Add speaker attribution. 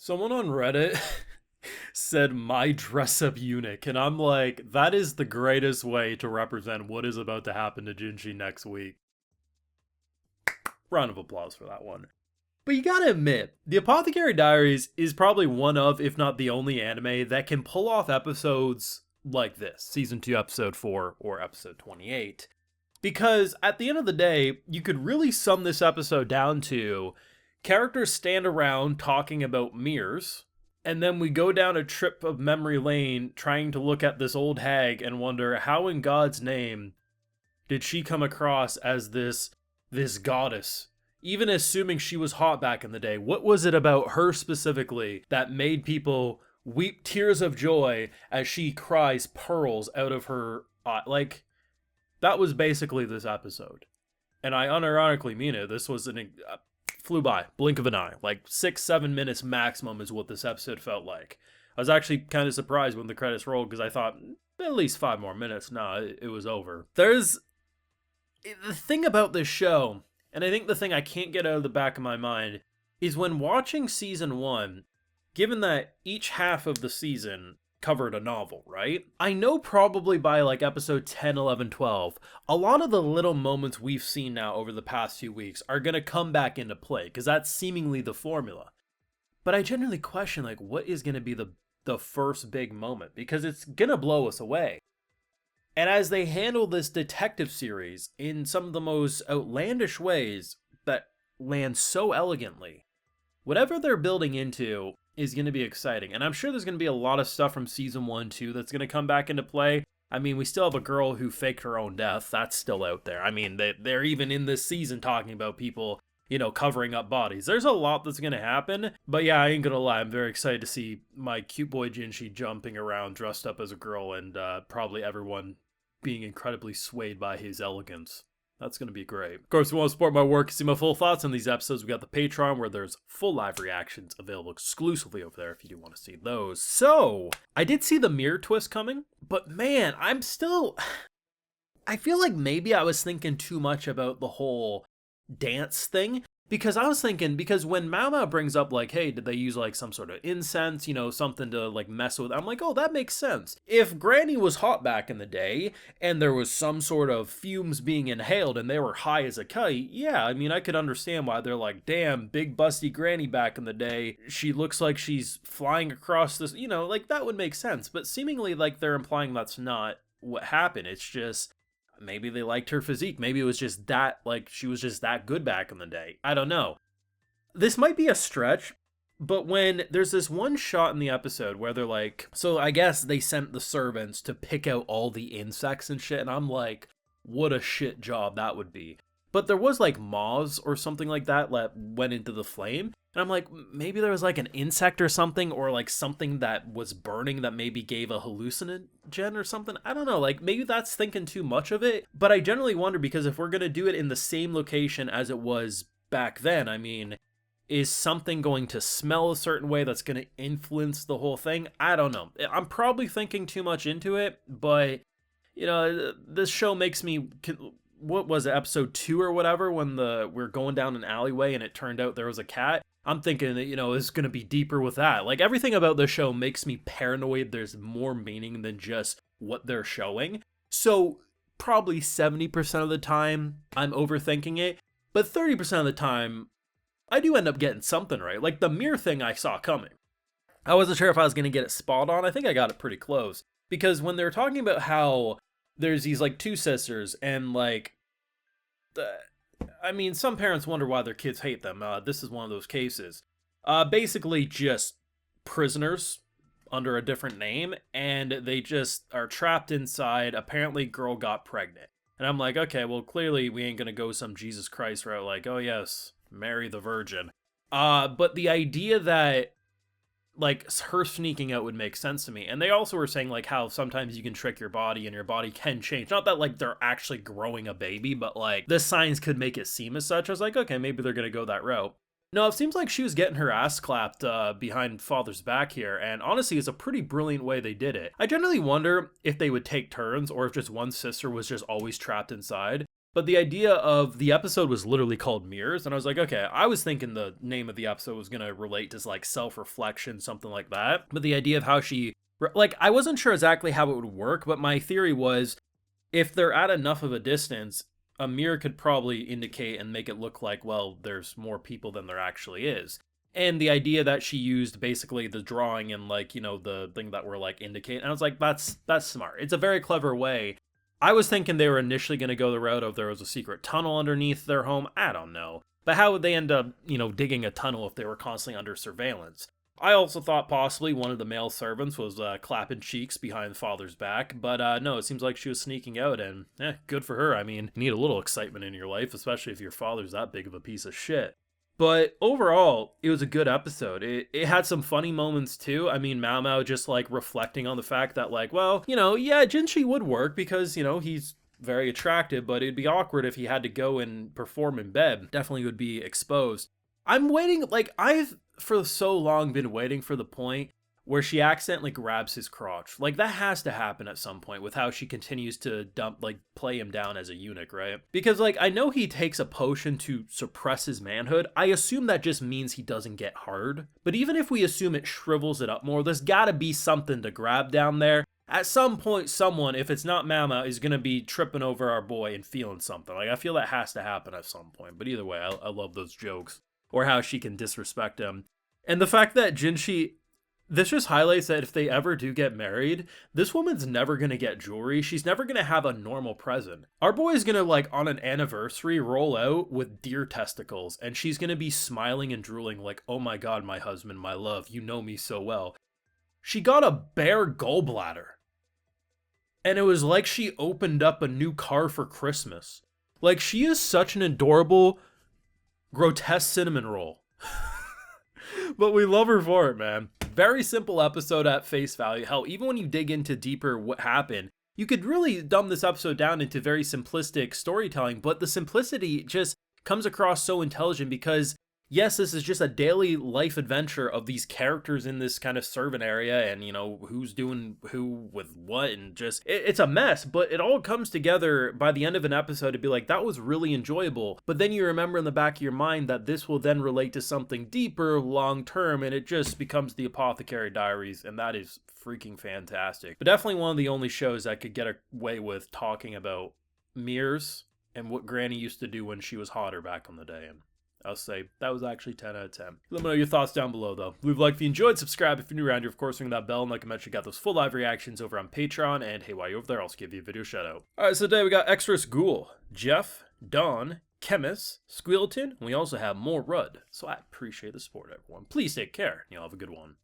Speaker 1: Someone on Reddit said my dress up eunuch, and I'm like, that is the greatest way to represent what is about to happen to Jinji next week. Round of applause for that one. But you gotta admit, the Apothecary Diaries is probably one of, if not the only anime that can pull off episodes like this, season 2, episode 4, or episode 28. Because at the end of the day, you could really sum this episode down to characters stand around talking about mirrors, and then we go down a trip of memory lane trying to look at this old hag and wonder how in God's name did she come across as this goddess. Even assuming she was hot back in the day, what was it about her specifically that made people weep tears of joy as she cries pearls out of her eye? Like, that was basically this episode. And I unironically mean it. This was flew by, blink of an eye. Like 6-7 minutes maximum is what this episode felt like. I was actually kind of surprised when the credits rolled because I thought at least 5 more minutes. Nah, it was over. There's the thing about this show, and I think the thing I can't get out of the back of my mind, is when watching season 1, given that each half of the season covered a novel, right? I know probably by like episode 10, 11, 12, a lot of the little moments we've seen now over the past few weeks are going to come back into play, because that's seemingly the formula. But I genuinely question, like, what is going to be the first big moment? Because it's going to blow us away. And as they handle this detective series in some of the most outlandish ways that land so elegantly, whatever they're building into is going to be exciting. And I'm sure there's going to be a lot of stuff from season 1 too that's going to come back into play. I mean, we still have a girl who faked her own death. That's still out there. I mean, they're even in this season talking about people, covering up bodies. There's a lot that's going to happen. But yeah, I ain't going to lie. I'm very excited to see my cute boy Jinshi jumping around dressed up as a girl, and probably everyone being incredibly swayed by his elegance. That's going to be great. Of course, if you want to support my work and see my full thoughts on these episodes, we got the Patreon where there's full live reactions available exclusively over there if you do want to see those. So, I did see the mirror twist coming, but man, I feel like maybe I was thinking too much about the whole dance thing. Because I was thinking, because when Mao Mao brings up, like, hey, did they use, like, some sort of incense, something to, like, mess with? I'm like, oh, that makes sense. If Granny was hot back in the day, and there was some sort of fumes being inhaled, and they were high as a kite, yeah, I mean, I could understand why they're like, damn, big busty Granny back in the day, she looks like she's flying across this, like, that would make sense. But seemingly, like, they're implying that's not what happened. It's just, maybe they liked her physique. Maybe it was just that, like, she was just that good back in the day. I don't know. This might be a stretch, but when there's this one shot in the episode where they're like, so I guess they sent the servants to pick out all the insects and shit, and I'm like, what a shit job that would be. But there was like moths or something like that went into the flame. And I'm like, maybe there was like an insect or something, or like something that was burning that maybe gave a hallucinogen or something. I don't know, like maybe that's thinking too much of it. But I generally wonder, because if we're going to do it in the same location as it was back then, I mean, is something going to smell a certain way that's going to influence the whole thing? I don't know. I'm probably thinking too much into it, but, this show makes me... What was it, episode 2 or whatever, when we're going down an alleyway and it turned out there was a cat? I'm thinking that, it's going to be deeper with that. Like, everything about the show makes me paranoid there's more meaning than just what they're showing. So, probably 70% of the time, I'm overthinking it. But 30% of the time, I do end up getting something right. Like, the mirror thing I saw coming. I wasn't sure if I was going to get it spot on. I think I got it pretty close. Because when they were talking about how there's these, like, 2 sisters, and, like, I mean, some parents wonder why their kids hate them. This is one of those cases. Basically just prisoners under a different name, and they just are trapped inside. Apparently, girl got pregnant. And I'm like, okay, well, clearly we ain't gonna go some Jesus Christ route, like, oh yes, Mary the Virgin. But the idea that, like, her sneaking out would make sense to me. And they also were saying, like, how sometimes you can trick your body and your body can change. Not that, like, they're actually growing a baby, but, like, the signs could make it seem as such. I was like, okay, maybe they're gonna go that route. No, it seems like she was getting her ass clapped behind father's back here, and honestly, it's a pretty brilliant way they did it. I generally wonder if they would take turns, or if just one sister was just always trapped inside. But the idea of the episode was literally called Mirrors, and I was like, okay, I was thinking the name of the episode was gonna relate to like self-reflection, something like that. But the idea of how she, like, I wasn't sure exactly how it would work, but my theory was if they're at enough of a distance, a mirror could probably indicate and make it look like, well, there's more people than there actually is. And the idea that she used basically the drawing and like, the thing that we're like indicate, and I was like, that's smart. It's a very clever way. I was thinking they were initially going to go the route of there was a secret tunnel underneath their home. I don't know. But how would they end up, digging a tunnel if they were constantly under surveillance? I also thought possibly one of the male servants was clapping cheeks behind father's back, but no, it seems like she was sneaking out, and good for her. I mean, you need a little excitement in your life, especially if your father's that big of a piece of shit. But overall, it was a good episode. It had some funny moments too. I mean, Mao Mao just like reflecting on the fact that like, well, yeah, Jinshi would work because, he's very attractive, but it'd be awkward if he had to go and perform in bed. Definitely would be exposed. I'm waiting, like, I've for so long been waiting for the point where she accidentally grabs his crotch. Like, that has to happen at some point with how she continues to play him down as a eunuch, right? Because, like, I know he takes a potion to suppress his manhood. I assume that just means he doesn't get hard. But even if we assume it shrivels it up more, there's gotta be something to grab down there. At some point, someone, if it's not Mama, is gonna be tripping over our boy and feeling something. Like, I feel that has to happen at some point. But either way, I love those jokes. Or how she can disrespect him. And the fact that Jinshi, this just highlights that if they ever do get married, this woman's never gonna get jewelry. She's never gonna have a normal present. Our boy is gonna, like, on an anniversary, roll out with deer testicles, and she's gonna be smiling and drooling like, oh my god, my husband, my love, you know me so well. She got a bare gallbladder. And it was like she opened up a new car for Christmas. Like, she is such an adorable, grotesque cinnamon roll. But we love her for it, man. Very simple episode at face value. Hell, even when you dig into deeper what happened, you could really dumb this episode down into very simplistic storytelling, but the simplicity just comes across so intelligent because, yes, this is just a daily life adventure of these characters in this kind of servant area and, who's doing who with what, and just, it's a mess, but it all comes together by the end of an episode to be like, that was really enjoyable. But then you remember in the back of your mind that this will then relate to something deeper, long term, and it just becomes the Apothecary Diaries, and that is freaking fantastic. But definitely one of the only shows that could get away with talking about mirrors and what Granny used to do when she was hotter back in the day. And I'll say that was actually 10 out of 10. Let me know your thoughts down below, though. Leave a like if you enjoyed, subscribe if you're new around here. Of course, ring that bell, and like I mentioned, got those full live reactions over on Patreon. And hey, while you're over there, I'll also give you a video shout out. Alright, so today we got Extras Ghoul, Jeff, Dawn, Chemist, Squealton, and we also have more Rudd. So I appreciate the support, everyone. Please take care, and you'll have a good one.